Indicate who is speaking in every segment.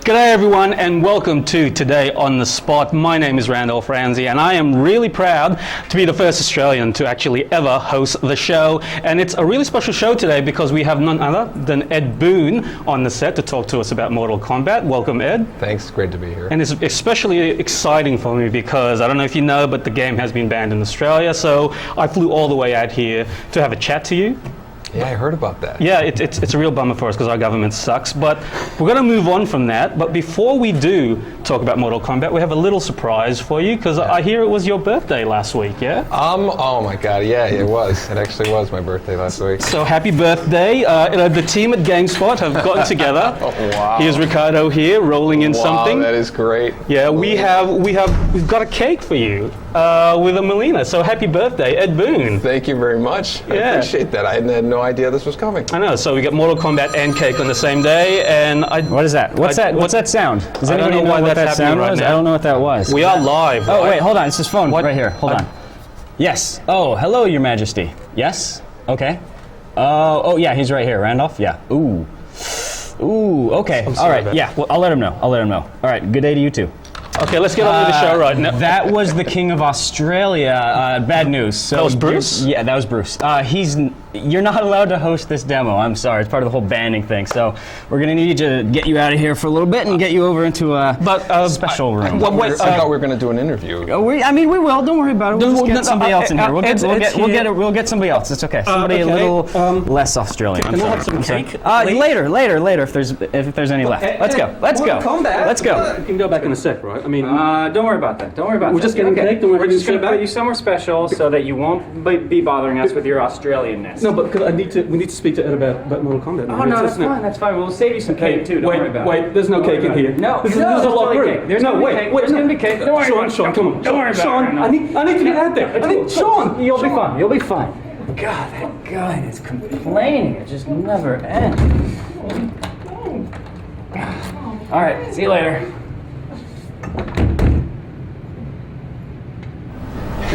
Speaker 1: G'day everyone and welcome to Today on the Spot. My name is Randolph Ramsey and I am really proud to be the first Australian to actually ever host the show. And it's a really special show today because we have none other than Ed Boon on the set to talk to us about Mortal Kombat. Welcome, Ed.
Speaker 2: Thanks, great to be here.
Speaker 1: And it's especially exciting for me because I don't know if you know, but the game has been banned in Australia. So I flew all the way out here to have a chat to you.
Speaker 2: Yeah, I heard about that.
Speaker 1: Yeah, it's a real bummer for us because our government sucks. But we're going to move on from that. But before we do talk about Mortal Kombat, we have a little surprise for you because I hear it was your birthday last week, yeah?
Speaker 2: Oh my God, yeah, it was. It actually was my birthday last week.
Speaker 1: So happy birthday. The team at GameSpot have gotten together.
Speaker 2: Oh, wow.
Speaker 1: Here's Ricardo here rolling in something.
Speaker 2: Wow, that is great.
Speaker 1: Yeah, we've got a cake for you with a Melina. So happy birthday, Ed Boon.
Speaker 2: Thank you very much. I appreciate that. I had no idea this was coming.
Speaker 1: I know. So we got Mortal Kombat and cake on the same day, and
Speaker 3: what is that? What's that sound? Does anybody know what that sound was?
Speaker 1: Right
Speaker 3: I don't know what that was.
Speaker 1: We are live.
Speaker 3: Oh
Speaker 1: right?
Speaker 3: wait, hold on. It's his phone right here. Hold on. Yes. Oh, hello, Your Majesty. Yes. Okay. Oh yeah, he's right here. Randolph. Yeah. Ooh. Okay. All right. Yeah. Well, I'll let him know. All right. Good day to you too.
Speaker 1: Okay, let's get on with the show right now.
Speaker 3: That was the King of Australia. Bad news. So
Speaker 1: that was Bruce?
Speaker 3: Yeah, that was Bruce. You're not allowed to host this demo. I'm sorry. It's part of the whole banning thing. So we're going to need to get you out of here for a little bit and get you over into a special room.
Speaker 2: I thought we were going to do an interview.
Speaker 3: We will. Don't worry about it. We'll just get somebody else in here. We'll get somebody else. It's okay. Somebody a little less Australian.
Speaker 1: Can we have some cake?
Speaker 3: Later, if there's any left. Let's go. Let's go.
Speaker 1: You can go back in a sec, right? I mean,
Speaker 3: don't worry about that.
Speaker 1: We're just getting cake. We're
Speaker 3: just going to put you somewhere special so that you won't be bothering us with your Australianness.
Speaker 1: No, but we need to speak to Ed about Mortal Kombat.
Speaker 3: Oh no, that's fine. We'll save you some cake too. Don't worry about it.
Speaker 1: Wait, there's no cake in here.
Speaker 3: No,
Speaker 1: there's a lot of cake.
Speaker 3: There's no cake. There's going to be cake. Don't worry about it.
Speaker 1: Sean, come on.
Speaker 3: Don't worry about it.
Speaker 1: Sean, I need to get out there. Sean,
Speaker 3: you'll be fine. You'll be fine. God, that guy is complaining. It just never ends. All right, see you later.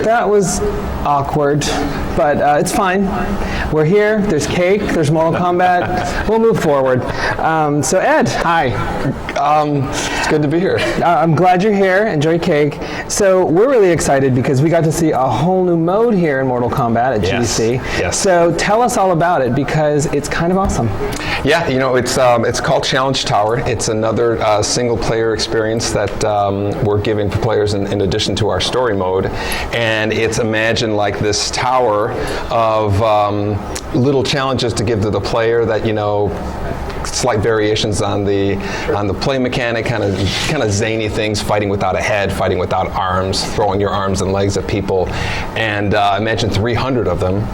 Speaker 4: That was awkward, but it's fine. We're here, there's cake, there's Mortal Kombat. We'll move forward. So Ed, hi.
Speaker 2: It's good to be here.
Speaker 4: I'm glad you're here. Enjoy cake. So we're really excited because we got to see a whole new mode here in Mortal Kombat at GDC.
Speaker 2: Yes.
Speaker 4: So tell us all about it because it's kind of awesome.
Speaker 2: Yeah, it's called Challenge Tower. It's another single-player experience that we're giving for players in addition to our story mode. And it's imagined like this tower of little challenges to give to the player that, slight variations on the play mechanic, kind of zany things, fighting without a head, fighting without arms, throwing your arms and legs at people. And imagine 300 of them.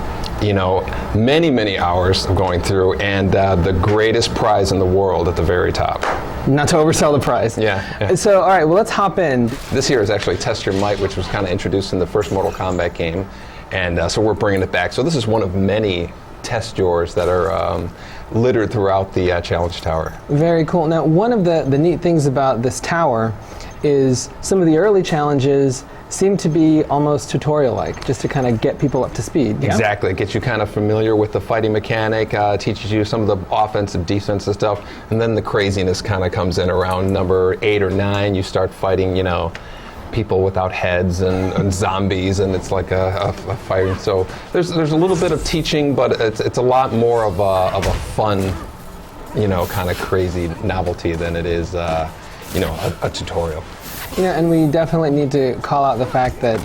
Speaker 2: Many hours of going through, and the greatest prize in the world at the very top.
Speaker 4: Not to oversell the prize.
Speaker 2: Yeah.
Speaker 4: So, all right, well, let's hop in.
Speaker 2: This here is actually Test Your Might, which was kind of introduced in the first Mortal Kombat game, and so we're bringing it back. So this is one of many test yours that are littered throughout the Challenge Tower.
Speaker 4: Very cool. Now, one of the neat things about this tower is some of the early challenges seem to be almost tutorial-like, just to kind of get people up to speed. Yeah?
Speaker 2: Exactly. It gets you kind of familiar with the fighting mechanic, teaches you some of the offensive, defensive stuff, and then the craziness kind of comes in around number 8 or 9. You start fighting, people without heads and zombies, and it's like a fighting. So there's a little bit of teaching, but it's a lot more of a fun, kind of crazy novelty than it is, a tutorial.
Speaker 4: And we definitely need to call out the fact that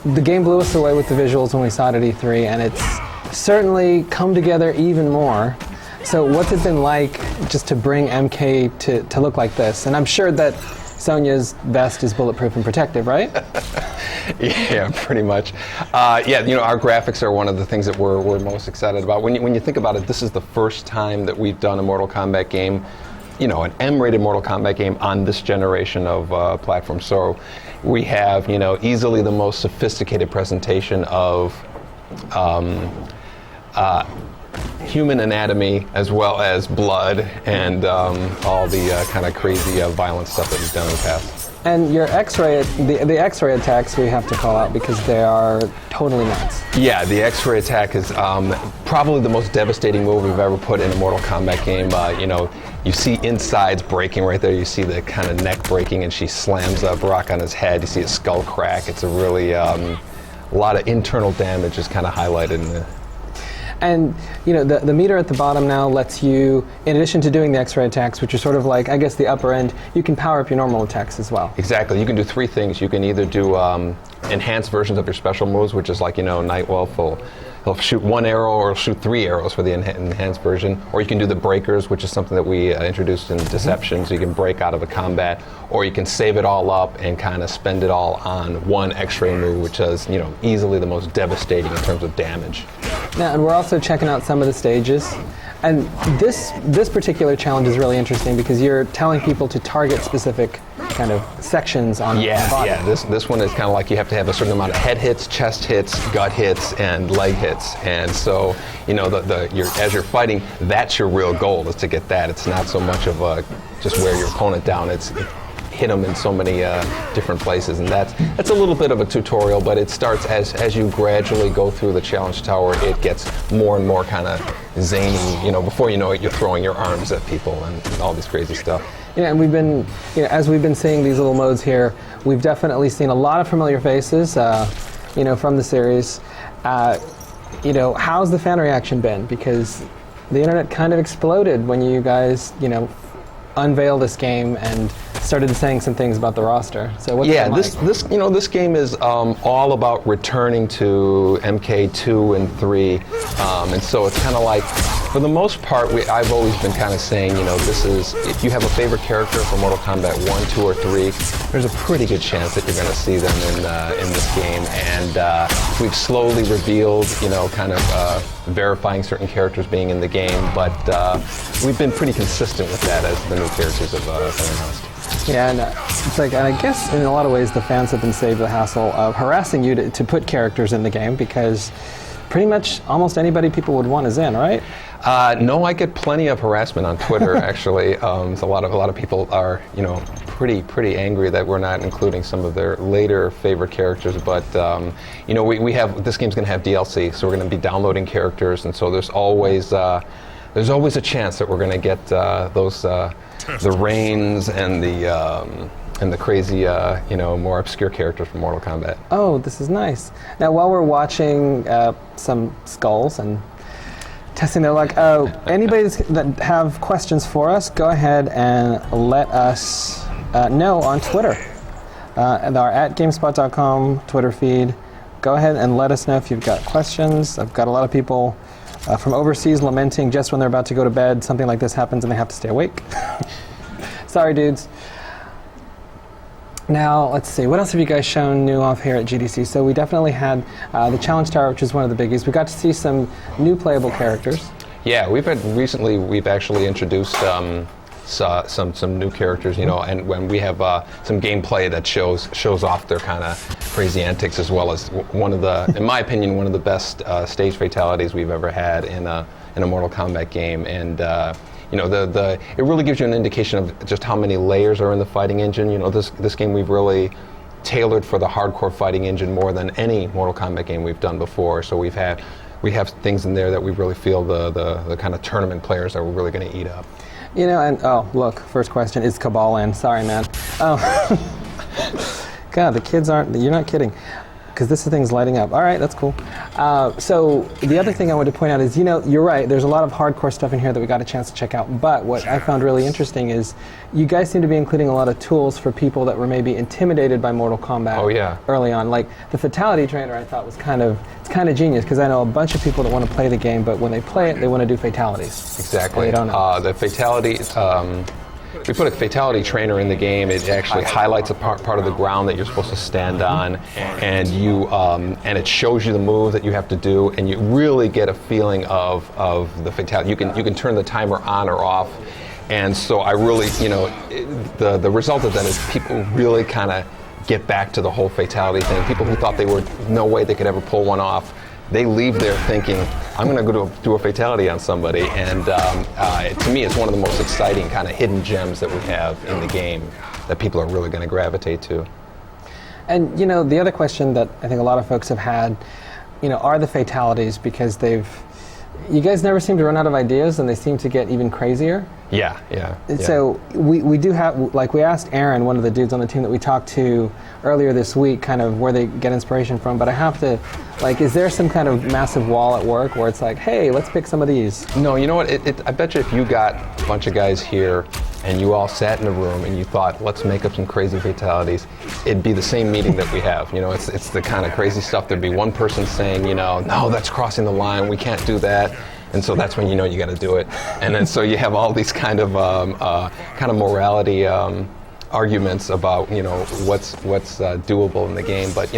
Speaker 4: the game blew us away with the visuals when we saw it at E3, and it's certainly come together even more. So what's it been like just to bring MK to look like this? And I'm sure that Sonya's vest is bulletproof and protective, right?
Speaker 2: Yeah, pretty much. Our graphics are one of the things that we're most excited about. When you think about it, this is the first time that we've done a Mortal Kombat game, an M-rated Mortal Kombat game on this generation of platforms. So we have, easily the most sophisticated presentation of human anatomy as well as blood and all the kind of crazy violent stuff that we've done in the past.
Speaker 4: And your X-ray, the X-ray attacks we have to call out because they are totally nuts.
Speaker 2: Yeah, the X-ray attack is probably the most devastating move we've ever put in a Mortal Kombat game. You see insides breaking right there. You see the kind of neck breaking, and she slams Brock on his head. You see his skull crack. It's a really a lot of internal damage is kind of highlighted in there.
Speaker 4: And the meter at the bottom now lets you, in addition to doing the X-ray attacks, which are sort of like, I guess, the upper end, you can power up your normal attacks as well.
Speaker 2: Exactly. You can do three things. You can either do enhanced versions of your special moves, which is like, Nightwolf he'll shoot one arrow or shoot 3 arrows for the enhanced version. Or you can do the breakers, which is something that we introduced in Deception, so you can break out of a combat. Or you can save it all up and kind of spend it all on one X-ray move, which is, easily the most devastating in terms of damage.
Speaker 4: Now, and we're also checking out some of the stages. And this particular challenge is really interesting because you're telling people to target specific kind of sections on the body.
Speaker 2: Yeah. This one is kind of like you have to have a certain amount of head hits, chest hits, gut hits, and leg hits. And so, as you're fighting, that's your real goal, is to get that. It's not so much of just wear your opponent down. It's hit them in so many different places, and that's a little bit of a tutorial, but it starts as you gradually go through the challenge tower. It gets more and more kind of zany. Before you know it, you're throwing your arms at people and all this crazy stuff.
Speaker 4: And we've been, as we've been seeing these little modes here, we've definitely seen a lot of familiar faces, from the series. How's the fan reaction been? Because the internet kind of exploded when you guys, unveiled this game and started saying some things about the roster. So what's that like?
Speaker 2: This game is all about returning to MK2 and 3, and so it's kind of like, for the most part, I've always been kind of saying, this is, if you have a favorite character from Mortal Kombat 1, 2, or 3, there's a pretty good chance that you're going to see them in this game. And we've slowly revealed, kind of verifying certain characters being in the game, but we've been pretty consistent with that as the new characters have been announced.
Speaker 4: Yeah, and it's like, and I guess in a lot of ways the fans have been saved the hassle of harassing you to put characters in the game, because pretty much almost anybody people would want is in, right?
Speaker 2: No, I get plenty of harassment on Twitter. Actually, so a lot of people are, pretty angry that we're not including some of their later favorite characters. But we have, this game's going to have DLC, so we're going to be downloading characters, and so there's always a chance that we're going to get those the Reigns and the crazy, more obscure characters from Mortal Kombat.
Speaker 4: Oh, this is nice. Now, while we're watching some skulls and testing their luck, anybody that have questions for us, go ahead and let us know on Twitter. And our @GameSpot.com Twitter feed. Go ahead and let us know if you've got questions. I've got a lot of people from overseas lamenting just when they're about to go to bed, something like this happens and they have to stay awake. Sorry, dudes. Now, let's see. What else have you guys shown new off here at GDC? So we definitely had the Challenge Tower, which is one of the biggies. We got to see some new playable characters.
Speaker 2: Yeah, we've actually introduced some new characters, and when we have some gameplay that shows off their kind of crazy antics, as well as one of the, in my opinion, one of the best stage fatalities we've ever had in a Mortal Kombat game. And it really gives you an indication of just how many layers are in the fighting engine. This game we've really tailored for the hardcore fighting engine more than any Mortal Kombat game we've done before. So we have things in there that we really feel the kind of tournament players that we're really going to eat up.
Speaker 4: And oh, look, first question, is Cabal in? Sorry, man. God, the kids aren't, you're not kidding. Because this thing's lighting up. All right, that's cool. So the other thing I wanted to point out is, you're right, there's a lot of hardcore stuff in here that we got a chance to check out. But what I found really interesting is you guys seem to be including a lot of tools for people that were maybe intimidated by Mortal Kombat early on. Like the Fatality Trainer, I thought was kind of genius, because I know a bunch of people that want to play the game, but when they play it, they want to do fatalities.
Speaker 2: Exactly.
Speaker 4: They don't know.
Speaker 2: The fatality. We put a fatality trainer in the game. It actually highlights a part of the ground that you're supposed to stand on, and and it shows you the move that you have to do, and you really get a feeling of the fatality. You can turn the timer on or off, and so I really, the result of that is people really kind of get back to the whole fatality thing. People who thought they were no way they could ever pull one off they leave there thinking, I'm going to go do a fatality on somebody. And to me, it's one of the most exciting kind of hidden gems that we have in the game that people are really going to gravitate to.
Speaker 4: And the other question that I think a lot of folks have had, are the fatalities, because you guys never seem to run out of ideas, and they seem to get even crazier.
Speaker 2: Yeah.
Speaker 4: So we do have, like, we asked Aaron, one of the dudes on the team that we talked to earlier this week, kind of where they get inspiration from, but I have to, like, is there some kind of massive wall at work where it's like, hey, let's pick some of these?
Speaker 2: No, you know what, I bet you if you got a bunch of guys here and you all sat in a room and you thought, let's make up some crazy fatalities, it'd be the same meeting that we have. It's the kind of crazy stuff. There'd be one person saying, no, that's crossing the line, we can't do that. And so that's when you got to do it. And then so you have all these kind of morality arguments about what's doable in the game. But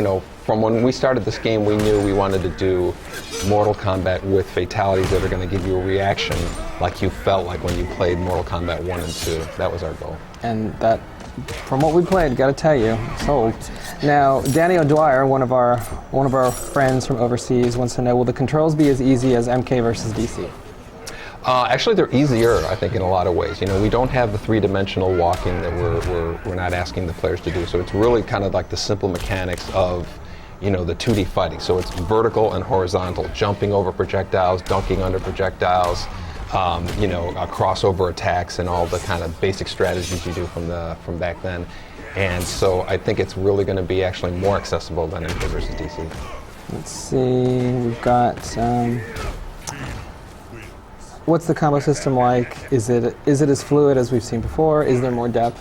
Speaker 2: from when we started this game, we knew we wanted to do Mortal Kombat with fatalities that are going to give you a reaction like you felt like when you played Mortal Kombat 1 and 2. That was our goal.
Speaker 4: And that, from what we played, got to tell you, sold. Now, Danny O'Dwyer, one of our friends from overseas, wants to know: will the controls be as easy as MK versus DC?
Speaker 2: Actually, they're easier, I think, in a lot of ways. We don't have the three-dimensional walking that we're not asking the players to do. So it's really kind of like the simple mechanics of the 2D fighting. So it's vertical and horizontal, jumping over projectiles, dunking under projectiles. Crossover attacks and all the kind of basic strategies you do from back then. And so I think it's really going to be actually more accessible than MK versus DC.
Speaker 4: Let's see, we've got, what's the combo system like? Is it as fluid as we've seen before? Is there more depth?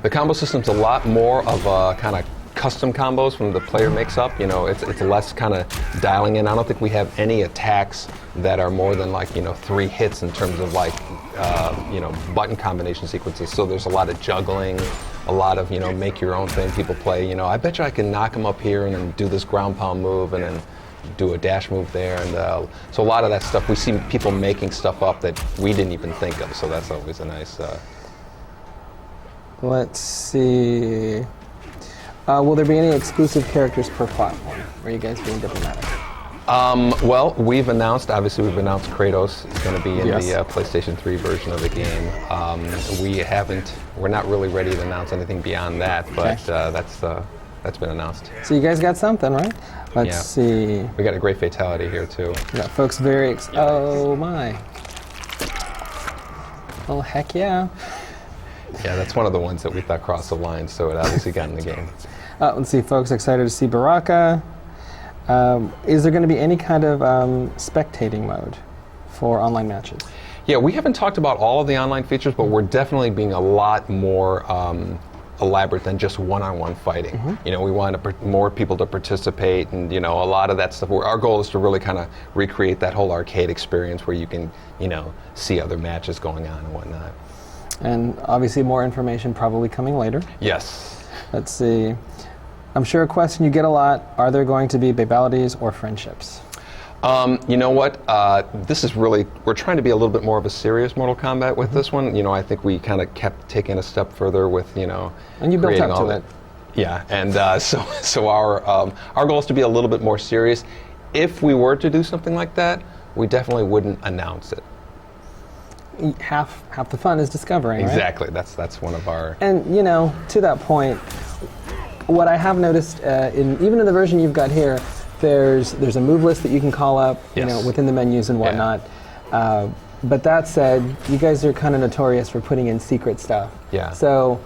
Speaker 2: The combo system's a lot more of a kind of custom combos from the player makes up. It's less kind of dialing in. I don't think we have any attacks that are more than 3 hits in terms of button combination sequences. So there's a lot of juggling, a lot of make your own thing people play. I bet you I can knock them up here and then do this ground pound move and then do a dash move there. And so a lot of that stuff, we see people making stuff up that we didn't even think of. So that's always a nice.
Speaker 4: Let's see. Will there be any exclusive characters per platform? Or are you guys being diplomatic?
Speaker 2: Well, we've announced Kratos is going to be in the PlayStation 3 version of the game. We're not really ready to announce anything beyond that, but that's been announced.
Speaker 4: So you guys got something, right? Let's see.
Speaker 2: We got a great fatality here too.
Speaker 4: We got folks very oh my. Oh heck yeah.
Speaker 2: Yeah, that's one of the ones that we thought crossed the line, so it obviously got in the game.
Speaker 4: Let's see, folks excited to see Baraka. Is there going to be any kind of spectating mode for online matches?
Speaker 2: Yeah, we haven't talked about all of the online features, but we're definitely being a lot more elaborate than just one-on-one fighting. Mm-hmm. We want more people to participate, and a lot of that stuff. Our goal is to really kind of recreate that whole arcade experience where you can see other matches going on and whatnot.
Speaker 4: And obviously more information probably coming later.
Speaker 2: Yes.
Speaker 4: Let's see. I'm sure a question you get a lot: are there going to be babalities or friendships?
Speaker 2: You know what? This is really, we're trying to be a little bit more of a serious Mortal Kombat with this one. I think we kind of kept taking a step further with,
Speaker 4: And you built up to it.
Speaker 2: Yeah, and so our goal is to be a little bit more serious. If we were to do something like that, we definitely wouldn't announce it.
Speaker 4: Half the fun is discovering,
Speaker 2: exactly.
Speaker 4: Right?
Speaker 2: That's one of our.
Speaker 4: And to that point, what I have noticed, even in the version you've got here, there's a move list that you can call up, within the menus and whatnot. Yeah. But that said, you guys are kind of notorious for putting in secret stuff.
Speaker 2: Yeah.
Speaker 4: So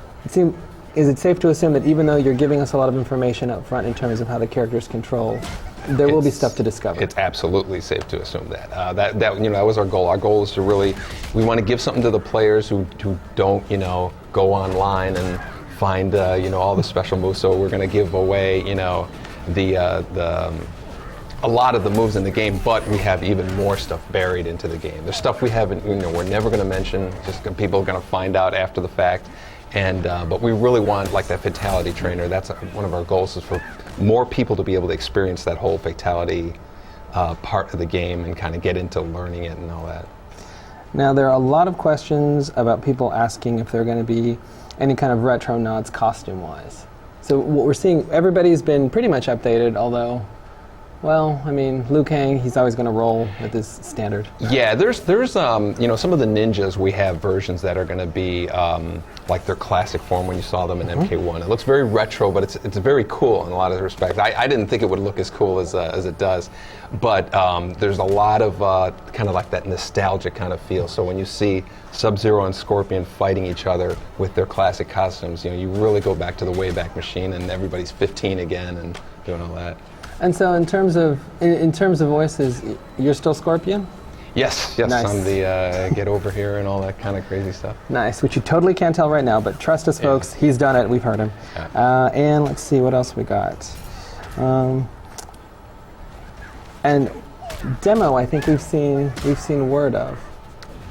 Speaker 4: is it safe to assume that even though you're giving us a lot of information up front in terms of how the characters control, there will be stuff to discover?
Speaker 2: It's absolutely safe to assume that. That was our goal. Our goal is to really, we want to give something to the players who don't go online and find all the special moves. So we're going to give away a lot of the moves in the game, but we have even more stuff buried into the game. There's stuff we haven't, we're never going to mention. Just people are going to find out after the fact. And but we really want, like, that fatality trainer. That's one of our goals, is for more people to be able to experience that whole fatality part of the game and kind of get into learning it and all that.
Speaker 4: Now, there are a lot of questions about people asking if there are going to be any kind of retro nods costume-wise. So what we're seeing, everybody's been pretty much updated, although well, I mean, Liu Kang, he's always going to roll with his standard.
Speaker 2: Yeah, there's you know, some of the ninjas, we have versions that are going to be like their classic form when you saw them in MK1. It looks very retro, but it's very cool in a lot of respects. I didn't think it would look as cool as it does, but there's a lot of kind of like that nostalgic kind of feel. So when you see Sub-Zero and Scorpion fighting each other with their classic costumes, you know, you really go back to the Wayback Machine, and everybody's 15 again and doing all that.
Speaker 4: And so in terms of voices, you're still Scorpion?
Speaker 2: Yes,
Speaker 4: Nice.
Speaker 2: I'm the get over here and all that kind of crazy stuff.
Speaker 4: Nice, which you totally can't tell right now, but trust us, folks, he's done it. We've heard him.
Speaker 2: Yeah.
Speaker 4: And let's see what else we got. And demo, I think we've seen word of.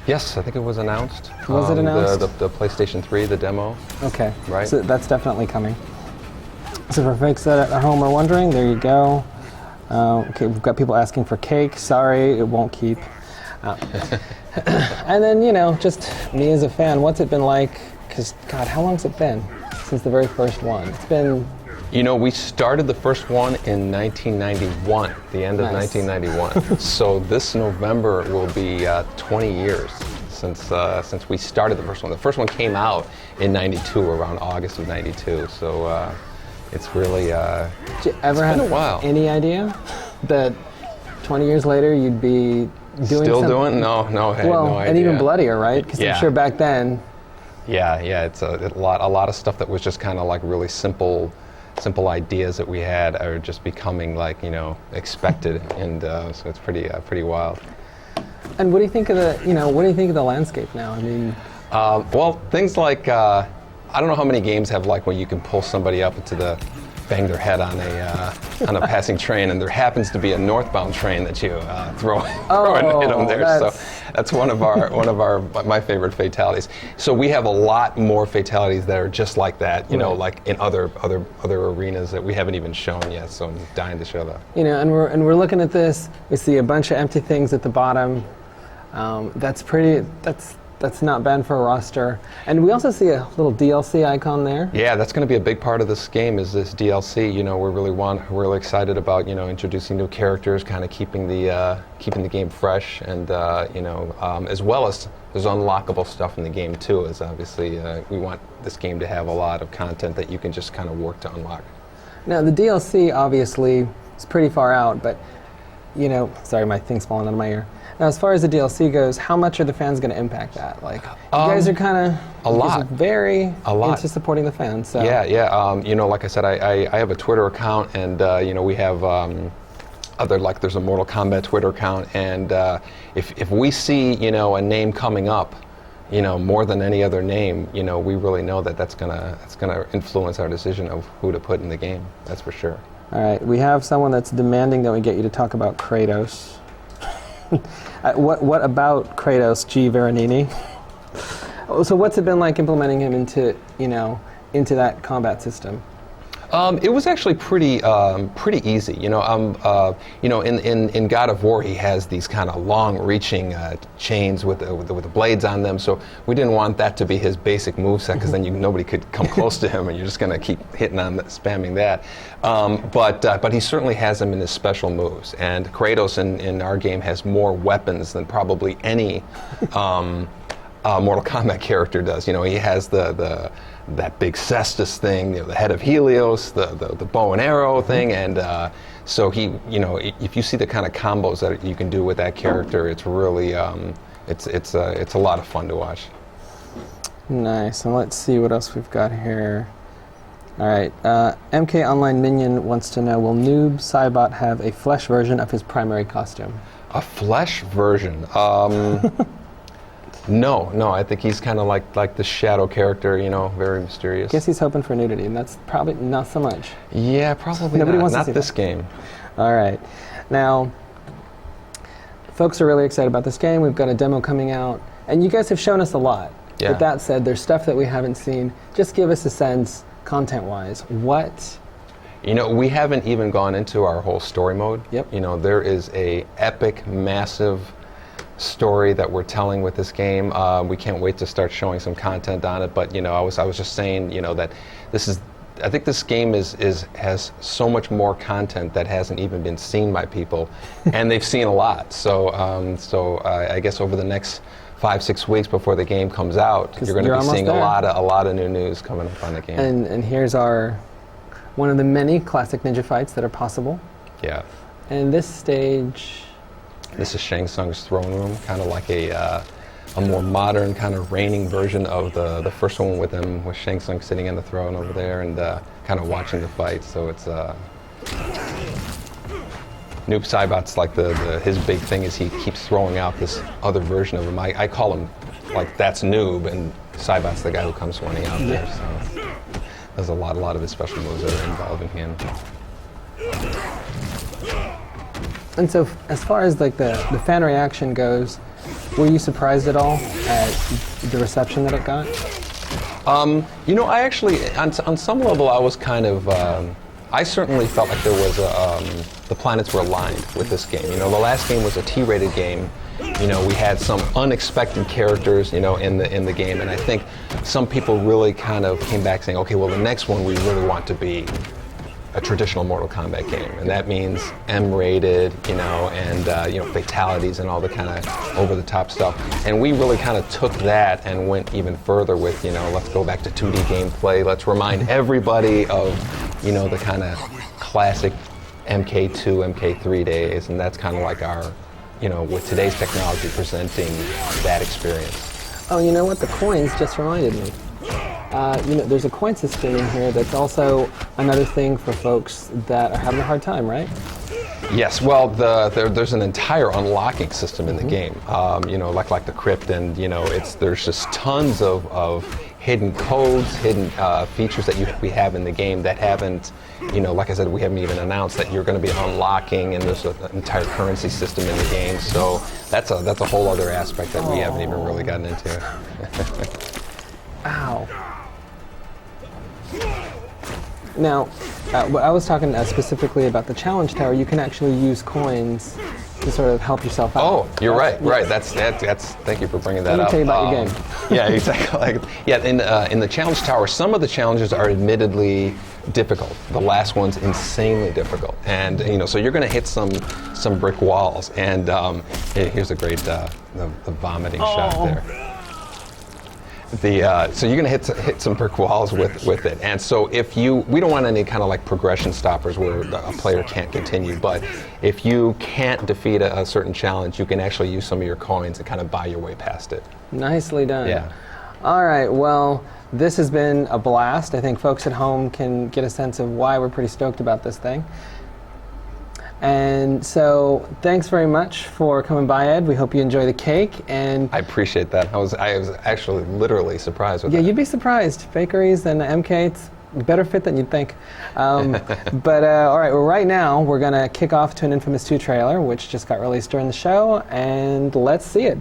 Speaker 2: Yes, I think it was announced.
Speaker 4: Was it announced?
Speaker 2: The PlayStation 3, the demo.
Speaker 4: Okay,
Speaker 2: Right.
Speaker 4: So that's definitely coming. So for folks that at home are wondering, there you go. Okay, we've got people asking for cake. Sorry, it won't keep. And then, you know, just me as a fan, what's it been like? Because, God, how long's it been since the very first one? It's been...
Speaker 2: You know, we started the first one in 1991, the end of
Speaker 4: Nice.
Speaker 2: 1991. So this November will be 20 years since we started the first one. The first one came out in 92, around August of 92. So it's really
Speaker 4: Did you ever
Speaker 2: been
Speaker 4: have
Speaker 2: a while.
Speaker 4: any idea that 20 years later you'd be doing
Speaker 2: still
Speaker 4: something?
Speaker 2: doing. No, I had
Speaker 4: Well,
Speaker 2: no idea.
Speaker 4: and even bloodier, right? Because
Speaker 2: Yeah.
Speaker 4: I'm sure back then,
Speaker 2: Yeah, it's a lot of stuff that was just kind of like really simple ideas that we had are just becoming like, you know, expected, and so it's pretty wild.
Speaker 4: and what do you think of the landscape now? I mean,
Speaker 2: Well, things like I don't know how many games have like where you can pull somebody up into bang their head on a passing train, and there happens to be a northbound train that you throw and hit them there. So that's one of my favorite fatalities. So we have a lot more fatalities that are just like that, you know,
Speaker 4: Right.
Speaker 2: like in other arenas that we haven't even shown yet. So I'm dying to show that.
Speaker 4: you know, and we're looking at this. We see a bunch of empty things at the bottom. That's not bad for a roster. And we also see a little DLC icon there.
Speaker 2: Yeah, that's going to be a big part of this game, is this DLC. You know, we're really excited about, you know, introducing new characters, kind of keeping the game fresh, and you know, as well as there's unlockable stuff in the game too. As obviously we want this game to have a lot of content that you can just kind of work to unlock.
Speaker 4: Now the DLC obviously is pretty far out, but you know, sorry, my thing's falling out of my ear. Now, as far as the DLC goes, how much are the fans going to impact that? Like, you guys are kind of very into supporting the fans. So.
Speaker 2: Yeah. You know, like I said, I have a Twitter account, and you know, we have there's a Mortal Kombat Twitter account, and if we see, you know, a name coming up, you know, more than any other name, you know, we really know that's gonna influence our decision of who to put in the game. That's for sure.
Speaker 4: All right, we have someone that's demanding that we get you to talk about Kratos. What about Kratos, G. Veronini? So what's it been like implementing him into that combat system?
Speaker 2: It was actually pretty easy. You know, in God of War, he has these kind of long-reaching chains with the blades on them. So we didn't want that to be his basic moveset, because then nobody could come close to him, and you're just going to keep hitting on spamming that. But he certainly has them in his special moves. And Kratos in our game has more weapons than probably any Mortal Kombat character does. You know, he has that big cestus thing, you know, the head of Helios, the bow and arrow thing, and so he, you know, if you see the kind of combos that you can do with that character, it's really it's a lot of fun to watch.
Speaker 4: Nice. And let's see what else we've got here. All right. MK Online Minion wants to know: will Noob Saibot have a flesh version of his primary costume?
Speaker 2: A flesh version. No, I think he's kind of like the shadow character, you know, very mysterious.
Speaker 4: Guess he's hoping for nudity, and that's probably not so much.
Speaker 2: Yeah, probably
Speaker 4: Nobody
Speaker 2: not.
Speaker 4: wants to
Speaker 2: Not
Speaker 4: see
Speaker 2: this
Speaker 4: that.
Speaker 2: game.
Speaker 4: All right. Now, folks are really excited about this game. We've got a demo coming out, and you guys have shown us a lot.
Speaker 2: Yeah.
Speaker 4: With that said, there's stuff that we haven't seen. Just give us a sense, content-wise. What?
Speaker 2: You know, we haven't even gone into our whole story mode.
Speaker 4: Yep.
Speaker 2: You know, there is a epic, massive story that we're telling with this game. We can't wait to start showing some content on it. But you know, I was just saying, you know, that this is I think this game has so much more content that hasn't even been seen by people, and they've seen a lot. So I guess over the next 5-6 weeks before the game comes out, you're going to be seeing a lot of new news coming up on the game.
Speaker 4: And here's one of the many classic ninja fights that are possible.
Speaker 2: Yeah.
Speaker 4: And this stage.
Speaker 2: This is Shang Tsung's throne room, kind of like a more modern, kind of reigning version of the first one with Shang Tsung sitting on the throne over there and kind of watching the fight. So it's Noob Saibot's like his big thing is he keeps throwing out this other version of him. I call him like that's Noob, and Saibot's the guy who comes running out there. So there's a lot of his special moves that are involving him.
Speaker 4: And so, as far as like the fan reaction goes, were you surprised at all at the reception that it got?
Speaker 2: I actually, on some level, I was kind of. I certainly felt like there was the planets were aligned with this game. The last game was a T-rated game. We had some unexpected characters, in the game, and I think some people really kind of came back saying, okay, well, the next one we really want to be a traditional Mortal Kombat game, and that means M-rated, and fatalities and all the kind of over-the-top stuff. And we really kind of took that and went even further with, let's go back to 2D gameplay. Let's remind everybody of, the kind of classic MK2, MK3 days, and that's kind of like our, with today's technology presenting that experience.
Speaker 4: Oh, you know what? The coins just reminded me. There's a coin system in here that's also another thing for folks that are having a hard time, right?
Speaker 2: Yes, well, there's an entire unlocking system in the game, like the crypt, and there's just tons of hidden codes, hidden features that we have in the game that haven't, like I said, we haven't even announced that you're going to be unlocking, and there's an entire currency system in the game. So that's a whole other aspect that we haven't even really gotten into.
Speaker 4: Ow. Now, I was talking specifically about the challenge tower. You can actually use coins to sort of help yourself out.
Speaker 2: Oh, you're right. That's. Thank you for bringing that up.
Speaker 4: Let me tell you about your game.
Speaker 2: Yeah, exactly. In the challenge tower, some of the challenges are admittedly difficult. The last one's insanely difficult, and so you're going to hit some brick walls. And here's a great the vomiting shot there. So you're going to hit some brick walls with it, and so we don't want any kind of like progression stoppers where a player can't continue, but if you can't defeat a certain challenge, you can actually use some of your coins and kind of buy your way past it.
Speaker 4: Nicely done.
Speaker 2: Yeah.
Speaker 4: All right, well, this has been a blast. I think folks at home can get a sense of why we're pretty stoked about this thing. And so, thanks very much for coming by, Ed. We hope you enjoy the cake. And
Speaker 2: I appreciate that. I was actually literally surprised with that.
Speaker 4: Yeah, you'd be surprised. Bakeries and MK, it's a better fit than you'd think. But all right, well, right now we're going to kick off to an Infamous 2 trailer, which just got released during the show, and let's see it.